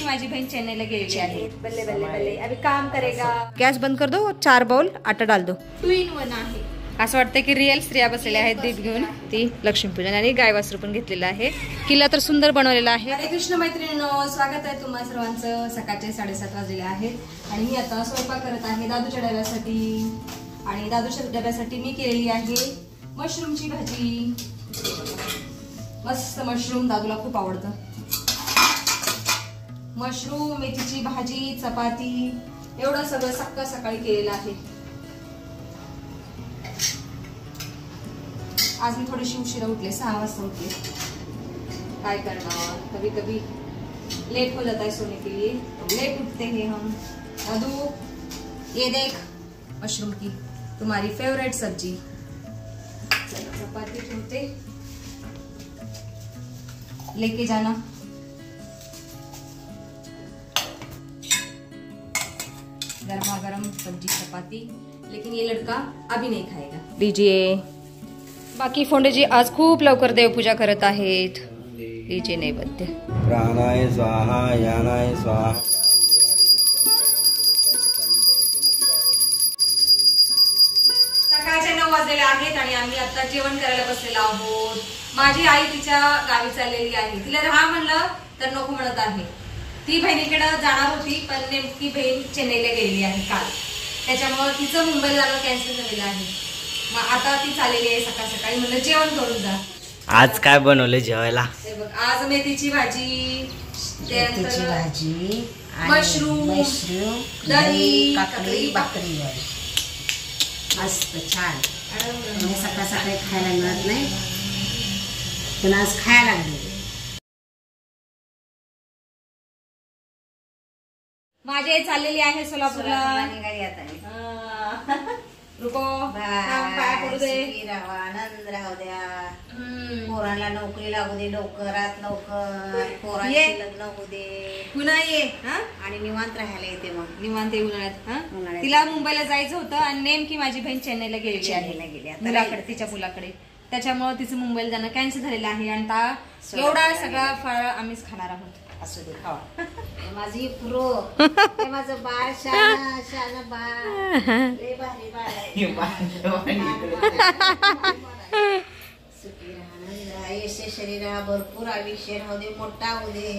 माझी बहन चेन्नईला गेलेली आहे. बल्ले बल्ले बल्ले अभी काम करेगा. गॅस बंद कर दो. 4 बाउल आटा डाल दो. 2 in 1 आहे. असं वाटतं की रिअल स्त्रिया बसलेल्या आहेत दीप घेऊन. ती लक्ष्मीपूजन आणि गाय वासरू पण घेतलेलं आहे. किल्ला तर सुंदर बनवलेला आहे. हरे कृष्ण मैत्रिणींनो, स्वागत आहे तुम्हा सर्वांचं. सकाळचे 7:30 वाजलेले आहेत आणि मी आता स्वयंपाक करत आहे दादूच्या डब्यासाठी. आणि दादूच्या डब्यासाठी मी केलेली आहे मशरूमची भाजी. मस्त मशरूम दादूला खूप आवडतं. मशरूम, मेथीची भाजी, चपाती एवढं सगळं सकाळी केलेलं आहे. आज मी थोडीशी उशिरा उठले, 6 वाजता उठले. काय करणार, कभी कभी लेट हो जाता है सोने के लिए, लेट उठते हैं हम. दादू ये देख मशरूम की तुम्हारी फेवरेट सब्जी. चपाती ठेवते, लेके जाना. गर्मा गर्म सब्जी चपाती. लेकिन ये लड़का अभी नहीं खाएगा. लीजिए. बाकी फोंडेजी आज खूप लवकर देवपूजा करत आहेत. लीजिए नैवेद्य. प्राणाय स्वाहा यानाय स्वाहा. सकाळचे 9 वाजलेले आहेत आणि आम्ही आता जेवण करायला बसलेलो आहोत. माझी आई तिच्या गावी चाललेली आहे. तिला राहा म्हणलं तर नको म्हणत आहे. ती बहिणीकडे जाणार होती पण नेमकी बहीण चेन्नईला गेलेली आहे काल. त्याच्यामुळे तिचं मुंबईला जाणं कॅन्सल झालेलं आहे. मग आता ती चाललेली आहे सकाळी. म्हणलं जेवण करून जा. आज काय बनवलं जेवायला? बघ, आज मेथीची भाजी, मेथीची भाजी, मशरूम, दही, काकडी, भाकरी. मस्त छान. सकाळी खायला मिळत नाही पण आज खायला लागले. माझी आई चाललेली आहे सोलापूरला. रुको पाय पडू दे. आनंद राहू द्या. पोरांना नोकरी लागू दे लवकरात लवकर. पोरांचे लग्न होऊ दे. पुन्हा ये आणि निवांत राहायला येते. मग निवांत उन्हाळ्यात. तिला मुंबईला जायचं होतं आणि नेमकी माझी बहीण चेन्नईला गेलेली आहे मुलाकडे, तिच्या मुलाकडे. त्याच्यामुळे तिचं मुंबईला जाणं कॅन्सल झालेलं आहे आणि एवढा सगळा फळ आम्हीच खाणार आहोत. असू दे खावा. माझी पुरो माझं बाळ शान बाळ. लय भारी शरीरा भरपूर आयुष्य राहू दे, मोठा होऊ दे.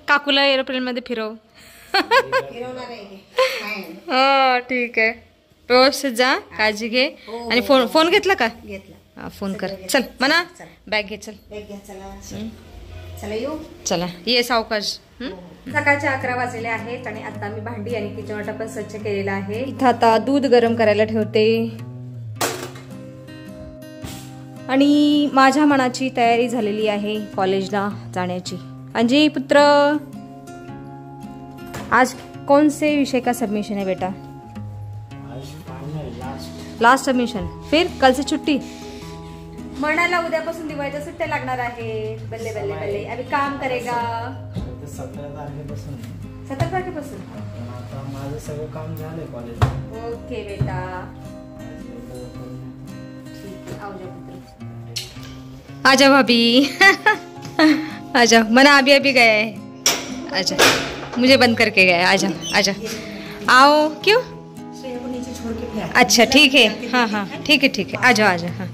काकूला एरोप्लेन मध्ये फिरवणार आहे. हो ठीक आहे. व्यवस्थित जा, काळजी घे. आणि फोन घेतला का? घेतला. फोन कर. चल म्हणा बॅग घे. चल बॅग घ्या. चला चला येऊ. चला ये सावकाश. सकाळचे 11 वाजलेले आहेत आणि आता मी भांडी आणि किचन वाटा पण स्वच्छ केलेला आहे. इथं आता दूध गरम करायला ठेवते आणि माझ्या मनाची तयारी झालेली आहे कॉलेजला जाण्याची. अंजी पुत्र, आज कौन से विषय का सबमिशन है बेटा? Last submission. फिर कल से छुट्टी. मनाला उद्यापासून दिवाळीच्या सुट्ट्या लागणार आहेत. बल्ले बल्ले बल्ले अभी काम करेगा. 17 तारखेपासून. 17 तारखेपासून. आता माझं सगळं काम झालंय कॉलेज. ओके बेटा. ठीक है. आओ जा पुत्र. आजा भाभी. आजा. मना अभी अभी गया है. आजा. मुझे बंद करके गया. आजा आजा. आओ. क्यों? अच्छा ठीक है. हाँ हाँ ठीक है ठीक है. आजा आजा. हाँ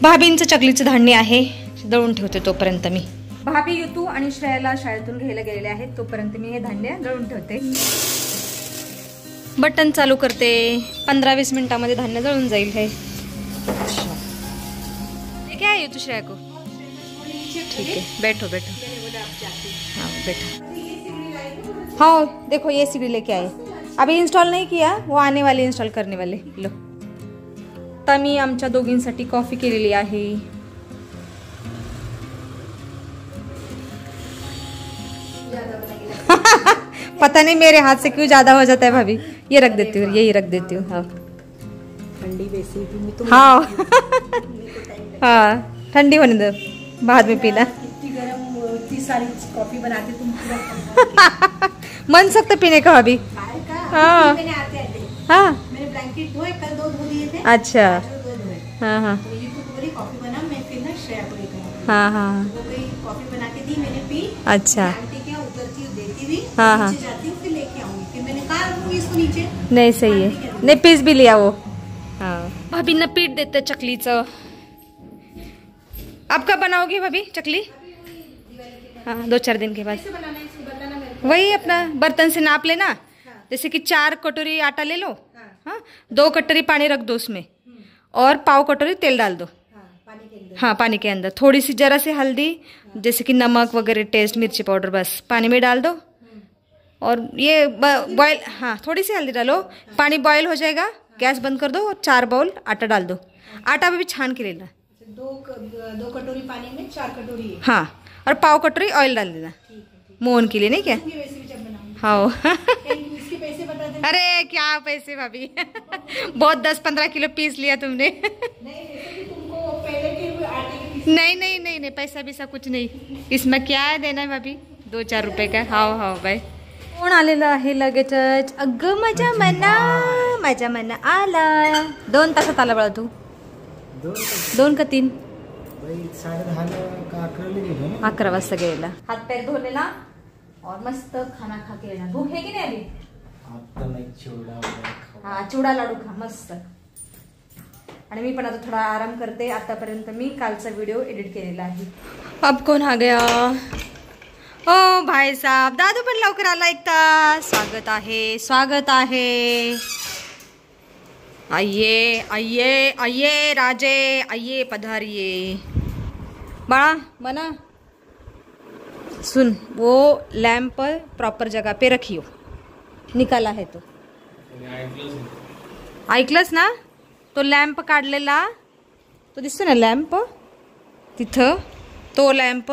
भाभींचं चकलीचं धान्य आहे, दळून ठेवते तोपर्यंत मी. भाभी युतू आणि श्रेयाला शाळेतून घ्यायला गेलेले आहेत. तोपर्यंत मी हे धान्य दळून ठेवते. बटन चालू करते. 15-20 मिनिटांमध्ये धान्य दळून जाईल. हे क्या है युतू श्रेया को? ठीक है बैठो बैठो. हाँ बैठो. हाँ देखो ये सीढ़ी लेके आए. अभी इंस्टॉल नहीं किया, वो आने वाले इंस्टॉल करने वाले. लो आता मी आमच्या दोघींसाठी कॉफी केलेली आहे. पता नहीं मेरे हाथ से क्यों ज्यादा हो जाता है भाभी. ये रख देती हूँ, यही रख देती हूँ. हाँ ठंडी वैसे भी तो. हाँ हाँ ठंडी होने दो, बाद में पीना. इतनी गरम इतनी सारी कॉफी बनाते तुम. मन सकता पीने का भाभी. हाँ हाँ मैंने ब्लैंकेट धोए, कल 2 धो दिए थे. अच्छा. हाँ हाँ हाँ तो ये तो बोली कॉफी बना, मैं फिर ना श्रेया को लेकर. हाँ हाँ वो गई कॉफी बना के दी मैंने पी। अच्छा डालती क्या उतरती हूँ देती भी, हाँ, हाँ। नीचे जाती हूँ फिर लेके आऊंगी, फिर मैंने कहा रखूंगी इसको नीचे। नहीं सही है, नहीं पीस भी लिया वो। हाँ भाभी न पीट देते चकलीचं। अब कब बनाओगी भाभी चकली? हाँ 2-4 दिन के बाद। वही अपना बर्तन से नाप लेना, जैसे कि 4 कटोरी आटा ले लो, हाँ 2 कटोरी पानी रख दो उसमें और पाव कटोरी तेल डाल दो। हाँ पानी के अंदर थोड़ी सी जरा सी हल्दी, जैसे कि नमक वगैरह, टेस्ट, मिर्ची पाउडर, बस पानी में डाल दो और ये बॉयल, हाँ थोड़ी सी हल्दी डालो, पानी बॉयल हो जाएगा, गैस बंद कर दो और 4 बाउल आटा डाल दो। आटा भी छान के लेना। 2 कटोरी पानी में 4 कटोरी। हाँ और पाव कटोरी ऑयल डाल देना मोहन के लिए, नहीं क्या? हाँ इसके पैसे बता देना। अरे क्या पैसे भाभी बहुत 10-15 किलो पीस लिया तुमने। नहीं नहीं नहीं नहीं, पैसा भी सब कुछ नहीं, इसमें क्या है देना है भाभी, 2-4 रुपये का। हाव बाय। कोण आलेलं आहे लगेचच? अगं माझ्या मना आला। 2 तासात आला बळा तू? 2 का 3? 11 वाजता गेला। हात पैर धोलेला और मस्त खाना खा के लेना। भूक है की नाही अभी? हाँ चिवडा लाडू खा मस्त। आणि मी पण आता थोडा आराम करते। आतापर्यंत मी कालचा व्हिडिओ एडिट केलेला आहे। अब कौन आ गया? ओ भाई साहब, दादू पण लवकर आला एक तास। स्वागत आहे। आइए आइए आइए राजे, आइए पधारिए। बाळा मना सुन, वो लैंप प्रॉपर जगह पे रखियो, निकाला है तो। ऐकलंस ना? तो लॅम्प काढलेला तो दिसतो ना लॅम्प तिथं, तो लॅम्प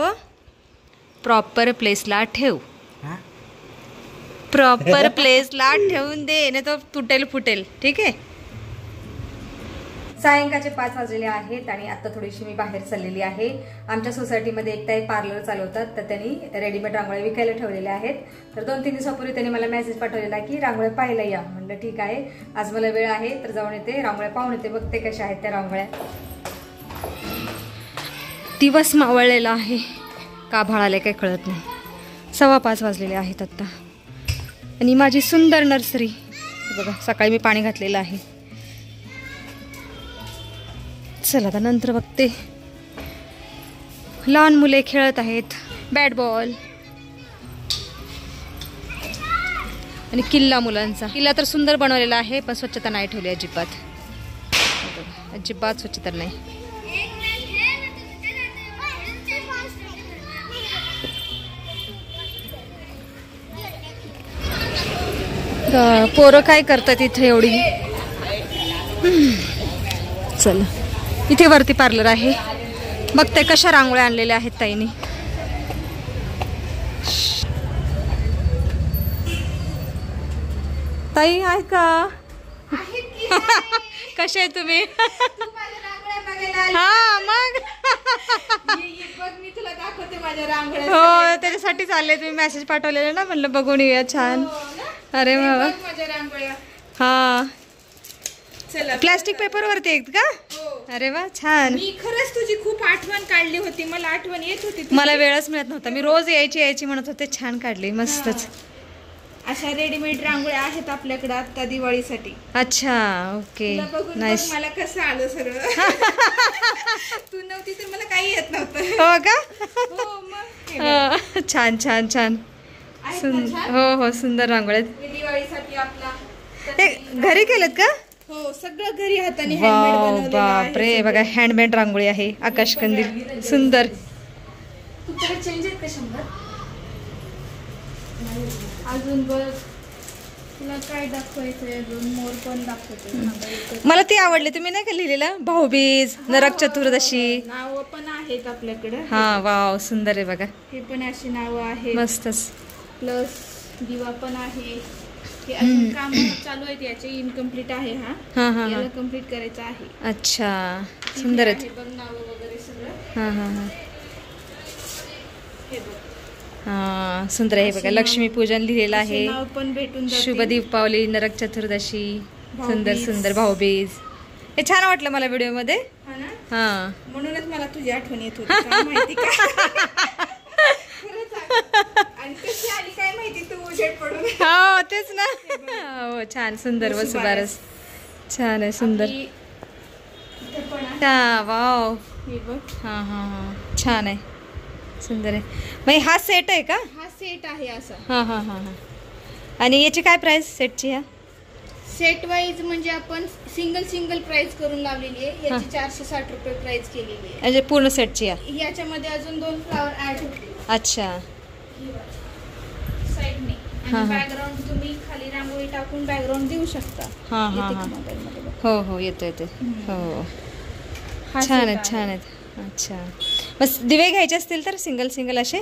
प्रॉपर प्लेसला ठेव। प्रॉपर प्लेसला ठेवून दे, नाही तो तुटेल फुटेल, ठीक आहे? सायंकाळचे 5 वाजलेले आहेत आणि आता थोडीशी मी बाहेर चाललेली आहे। आमच्या सोसायटीमध्ये एक ताई पार्लर चालवतात, तर त्यांनी रेडीमेड रांगोळ्या विकायला ठेवलेल्या आहेत। तर 2-3 दिवसापूर्वी त्यांनी मला मेसेज पाठवलेला की रांगोळ्या पाहायला या। म्हणलं ठीक आहे, आज मला वेळ आहे तर जाऊन येते, रांगोळ्या पाहून येते, बघते कशा आहेत त्या रांगोळ्या। दिवस मावळलेला आहे, का भाळाले काही कळत नाही। 5:15 वाजलेले आहेत आता आणि माझी सुंदर नर्सरी बघा, सकाळी मी पाणी घातलेलं आहे। चला आता नंतर बघते। लहान मुले खेळत आहेत बॅट बॉल आणि किल्ला मुलांचा। किल्ला तर सुंदर बनवलेला आहे पण स्वच्छता नाही ठेवली अजिबात, अजिबात स्वच्छता नाही। पोरं काय करतात इथे एवढी? चला इथे वरती पार्लर आहे, बघते कशा रांगोळ्या आणलेल्या आहेत ताईनी। ताई आहे का? कशा आहे तुम्ही? हा मग मी तुला दाखवते माझ्या रांगोळ्या। हो त्याच्यासाठीच आले, तुम्ही मेसेज पाठवलेला ना, म्हणलं बघून येऊया। छान। अरे बाबा माझ्या रांगोळ्या। हा प्लास्टिक पेपर वरती आहेत का? अरे वा छान। मी खरंच तुझी खूप आठवण काढली होती, मला आठवण येत होती। मला वेळच मिळत नव्हता, मी रोज यायची म्हणत होते। छान काढली, मस्तच। अशा रेडीमेड रांगोळ्या आहेत आपल्याकडे आता दिवाळीसाठी। अच्छा ओके नाईस। मला कसं आलं सगळं तू नव्हती तर मला काही येत नव्हतं। हो का? हो मग छान छान छान। हो हो सुंदर रांगोळ्या दिवाळीसाठी आपला। ते घरी केलेत का? हो सगळं घरी हाताने वाव बापरे, बघा हँडमेड रांगोळी आहे। आकाशकंदील सुंदर। तुझ्याकडे चेंज आहेत का 100? अजून बघ तुला काय दाखवायचंय, अजून मोर पण दाखवते। मला ते आवडले, तुम्ही नाही का लिहिलेलं भाऊबीज, नरक चतुर्दशी नाव पण आहेत आपल्याकडे। हा वाव सुंदर आहे बघा, हे पण अशी नाव आहेत मस्तच। प्लस दिवा पण आहे। हे अजून काम चालू आहेत याचे, इनकम्प्लीट आहे। हा हा याला कंप्लीट करायचं आहे। अच्छा सुंदर आहे बघ नाव वगैरे सगळं। हा हा हा हे बघ हा सुंदर आहे बघा। लक्ष्मीपूजन लिहिलेलं आहे, नाव पण भेटून जाते। शुभ दीपावली, नरक चतुर्दशी, सुंदर सुंदर भाऊबीज। हे छान वाटलं मला व्हिडिओ मध्ये। हा ना? हा म्हणूनच मला तुझी आठवण येत होती, काय माहिती का? तेच ना. हो छान सुंदर वसुबारस छान आहे सुंदर. वाव हा हा हा छान आहे सुंदर आहे. मग हा सेट आहे का? हा सेट आहे असा. हा हा हा हा. आणि याची काय प्राइस सेटची? ह्या सेट वाईज म्हणजे आपण सिंगल प्राइस करून लावलेली आहे. याची 460 रुपये प्राइस केलेली आहे म्हणजे पूर्ण सेटची. याच्यामध्ये अजून 2 फ्लावर ऍड होते. अच्छा साइडने. आणि बॅकग्राऊंड तुम्ही खाली रांगोळी टाकून बॅकग्राऊंड देऊ शकता. हा हा हा. हो हो येतो येतो. हो छान आहेत छान आहेत. अच्छा बस दिवे घ्यायचे असतील तर सिंगल असे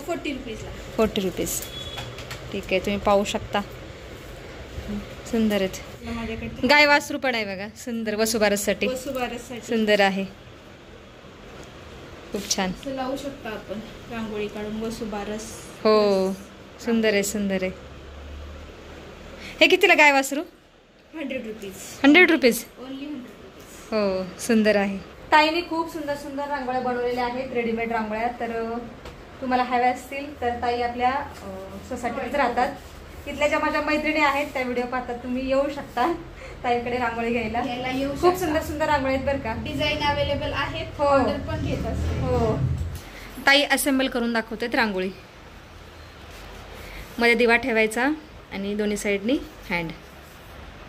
40 रुपीजला. 40 रुपीज. ठीक आहे तुम्ही पाहू शकता सुंदर आहेत. माझ्याकडे गाय वासरू पण आहे बघा सुंदर वसुबारससाठी सुंदर आहे खूप छान. लावू शकता आपण रांगोळी काढून वसुबारस. हो सुंदर आहे सुंदर आहे. हे कितीला गाय वासरू? 100 रुपीज. 100 रुपीज. Only 100 rupees. हो सुंदर आहे. ताईने खूप सुंदर सुंदर रांगोळ्या बनवलेल्या आहेत रेडीमेड रांगोळ्या. तर तुम्हाला हव्या असतील तर ताई आपल्या सोसायटीत राहतात. तिथल्या ज्या माझ्या मैत्रिणी आहेत त्या व्हिडिओ पाहतात तुम्ही येऊ शकता ताईकडे रांगोळी घ्यायला. खूप सुंदर सुंदर रांगोळी आहेत बरं का. डिझाईन अवेलेबल आहेत. हो. ऑर्डर पण घेत असते. हो ताई असेंबल करून दाखवतात रांगोळी. मध्ये दिवा ठेवायचा आणि दोन्ही साईडनी हँड.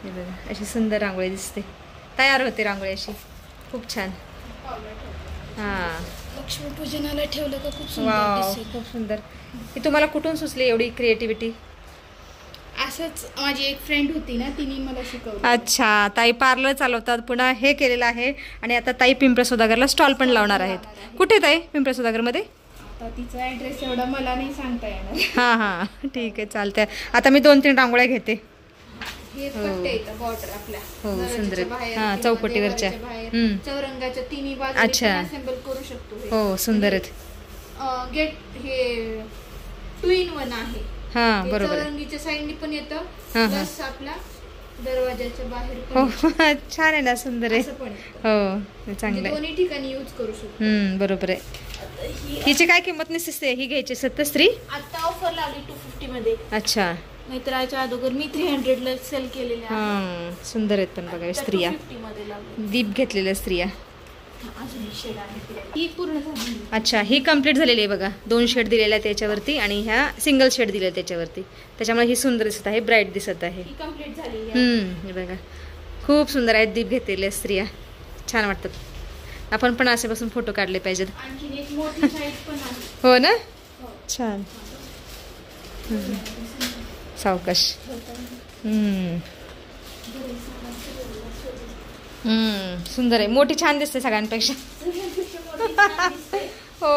हे बघा अशी सुंदर रांगोळी दिसते. तयार होते रांगोळी अशी खूप छान. हां लक्ष्मीपूजनाला ठेवलं का खूप सुंदर वाव दिसेल. खूप सुंदर. ही तुम्हाला कुठून सुचली एवढी क्रिएटिव्हिटी? असंच माझी एक फ्रेंड होती ना तिने मला शिकवलं. अच्छा ताई पार्लर चालवतात पुन्हा हे केलेलं आहे आणि आता ताई पिंपरी सौदागरला स्टॉल पण लावणार आहेत. कुठे ताई पिंपरी सौदागरमध्ये? आता तिचा ऍड्रेस एवढा मला नाही सांगता येणार. हां हां ठीक आहे चालतंय. आता मी 2-3 रांगोळ्या घेते. हे पट्टे येतं बॉर्डर आपल्या. हो सुंदर बाहेर हां किंवा चौकटीवरच्या. देवाच्या बाहेर चौरंगाच्या तिन्ही बाजूने अच्छा. असेंबल करू शकतो. हे. हो सुंदर आहेत. गेट हे 2 in 1 आहे. हां हे बरोबर आहे. चौरंगीच्या साईडनी पण येतं हां, प्लस आपल्या दरवाजाच्या बाहेर पण हो छान आहे ना सुंदर आहे. असं पण आहे. हो चांगलं म्हणजे आहे. दोन्ही ठिकाणी यूज करू शकतो. बरोबर आहे. हिची काय किंमत निसते? ही घ्यायची सत्तस्त्री. आता ऑफर लावली 250 मध्ये. अच्छा नाहीतर याच्या अगोदर मी 300 ला सेल केलेले आहे. हां सुंदर आहेत पण बघा स्त्रिया. 250 मध्ये लावली. दीप घेतलेल्या स्त्रिया. अजून एक शेड आहे. ही पूर्ण झाली. अच्छा ही कम्प्लीट झालेली आहे बघा. 2 शेड दिलेल्या त्याच्यावरती आणि ह्या सिंगल शेड दिल्या त्याच्यावरती. त्याच्यामुळे ही सुंदर दिसत आहे ब्राईट दिसत आहे. ही कंप्लीट झालेली आहे. हे बघा खूप सुंदर आहेत दीप घेतलेल्या स्त्रिया छान वाटतात. आपण पण असे बसून फोटो काढले पाहिजेत. आणखीन एक मोठी साईज पण आहे. हो ना छान. सावकाश. सुंदर आहे. मोठी छान दिसते सगळ्यांपेक्षा. हो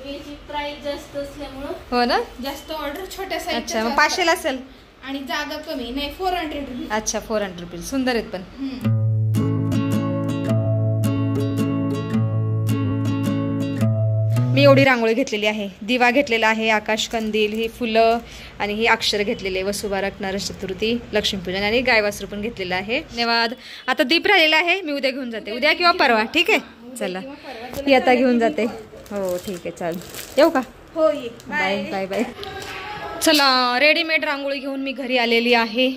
याची प्राइस जास्त असल्यामुळं हो ना जास्त ऑर्डर छोट्या साईज. अच्छा मग 500 असेल. आणि जागा कमी नाही 400 रुपये. अच्छा 400 रुपीज. सुंदर आहेत पण. मी एवढी रांगोळी घेतलेली आहे. दिवा घेतलेला आहे, आकाश कंदील, ही फुलं आणि ही अक्षर घेतलेले. वसुबारक, नरक चतुर्थी, लक्ष्मीपूजन आणि गायवासरू पण घेतलेलं आहे. धन्यवाद. आता दीप राहिलेला आहे मी उद्या घेऊन जाते. उद्या किंवा परवा. ठीक आहे चला ही आता घेऊन जाते. हो ठीक आहे चालेल. येऊ का? हो ये. Bye bye bye. चला रेडीमेड रांगोळी घेऊन मी घरी आलेली आहे.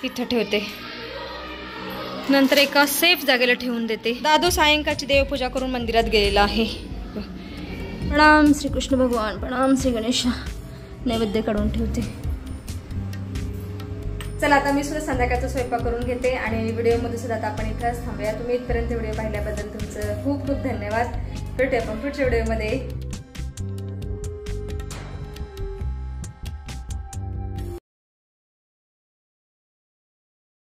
इथं ठेवते नंतर एका सेफ जागेला ठेवून देते. दादू सायंकाळची देवपूजा करून मंदिरात गेलेला आहे. प्रणाम श्री कृष्ण भगवान, प्रणाम श्री गणेश. नैवेद्य काढून ठेवते. चला आता मी सुद्धा संध्याकाळचा स्वयंपाक करून घेते आणि व्हिडिओमध्ये सुद्धा आता आपण इथंच थांबूया. तुम्ही इथपर्यंत व्हिडिओ पाहिल्याबद्दल तुमचं खूप खूप धन्यवाद. भेटूया आपण पुढच्या व्हिडिओमध्ये.